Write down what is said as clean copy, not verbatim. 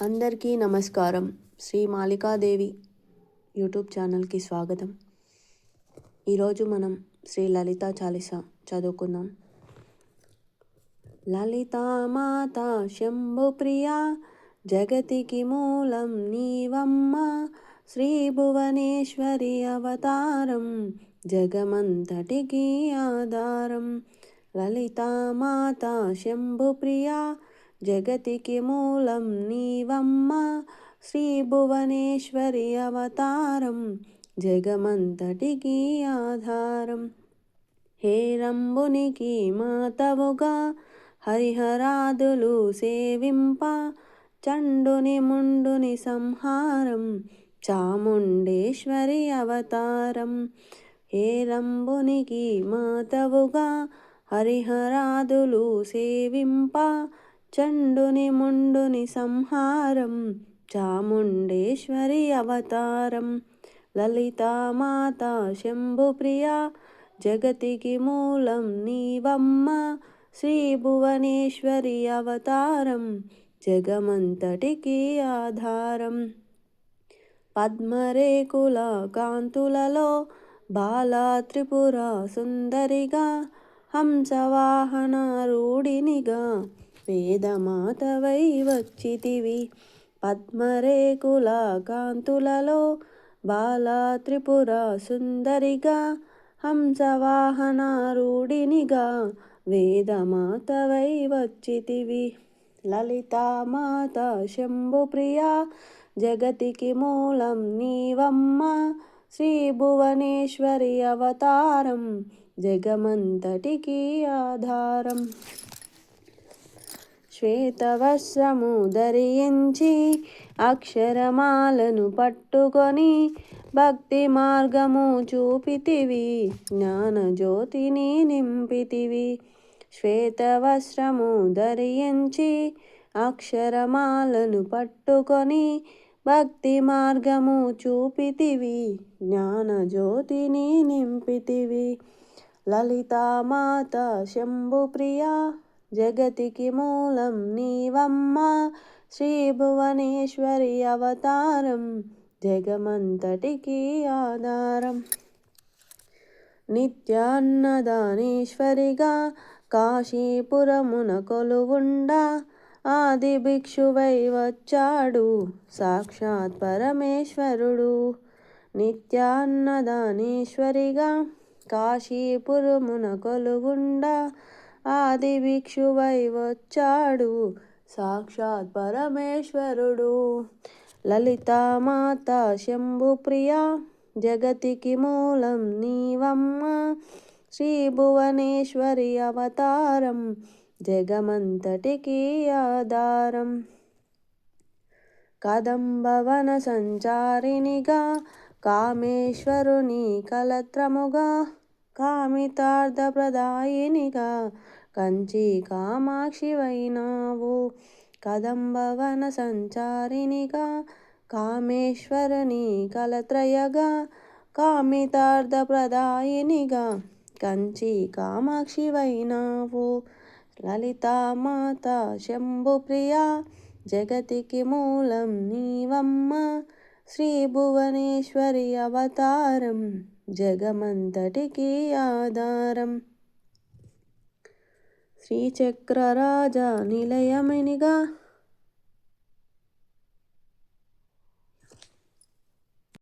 అందరికీ నమస్కారం. శ్రీ మాలికాదేవి యూట్యూబ్ ఛానల్కి స్వాగతం. ఈరోజు మనం శ్రీ లలితా చాలీసా చదువుకుందాం. లలితామాత శంభుప్రియా జగతికి మూలం నీవమ్మ, శ్రీ భువనేశ్వరి అవతారం జగమంతటికి ఆధారం. లలితామాత శంభుప్రియా జగతికి మూలం నీవమ్మ, శ్రీ భువనేశ్వరి అవతారం జగమంతటికి ఆధారం. హేరంబునికి మాతవుగా హరిహరాదులు సేవింప, చండుని ముండుని సంహారం చాముండేశ్వరి అవతారం. హేరంబునికి మాతవుగా హరిహరాదులు సేవింప, చండుని ముండుని సంహారం చాముండేశ్వరి అవతారం. లలితామాత శంభుప్రియా జగతికి మూలం నీవమ్మ, శ్రీ భువనేశ్వరి అవతారం జగమంతటికి ఆధారం. పద్మరేకుల కాంతులలో బాలా త్రిపుర సుందరిగా, హంసవాహనారూఢినిగా వేదమాతవై వచ్చితివి. పద్మరేకుల కాంతులలో బాలా త్రిపుర సుందరిగా, హంసవాహనారూఢినిగా వేదమాతవై వచ్చితివి. లలితామాత శంభుప్రియా జగతికి మూలం నీవమ్మ, శ్రీ భువనేశ్వరి అవతారం జగమంతటికి ఆధారం. శ్వేతవస్త్రము ధరించి అక్షరమాలను పట్టుకొని, భక్తి మార్గము చూపితివి, జ్ఞానజ్యోతిని నింపితివి. శ్వేతవస్త్రము ధరించి అక్షరమాలను పట్టుకొని, భక్తి మార్గము చూపితివి, జ్ఞానజ్యోతిని నింపితివి. లలితామాత శంభుప్రియా జగతికి మూలం నీవమ్మ, శ్రీ భువనేశ్వరి అవతారం జగమంతటికి ఆధారం. నిత్యాన్నదానేశ్వరిగా కాశీపురమున కొలువుండా, ఆది భిక్షువై వచ్చాడు సాక్షాత్ పరమేశ్వరుడు. నిత్యాన్నదానేశ్వరిగా కాశీపురమున కొలువుండా, ఆది భిక్షువై వచ్చాడు సాక్షాత్ పరమేశ్వరుడు. లలితామాత శంభుప్రియా జగతికి మూలం నీవమ్మ, శ్రీ భువనేశ్వరి అవతారం జగమంతటికి ఆధారం. కదంబవన సంచారినిగా కామేశ్వరుని కలత్రముగా, కామితార్థప్రదాయినిగా కంచి కామాక్షివైనావు. కదంబవన సంచారినిగా కామేశ్వరుని కలత్రయగా, కామితార్థప్రదాయినిగా కంచి కామాక్షివైనావు. లలితామాత శంభుప్రియా జగతికి మూలం నీవమ్మ, శ్రీ భువనేశ్వరి అవతారం జగమంతటికి ఆధారం. శ్రీచక్రరాజ నిలయమినిగా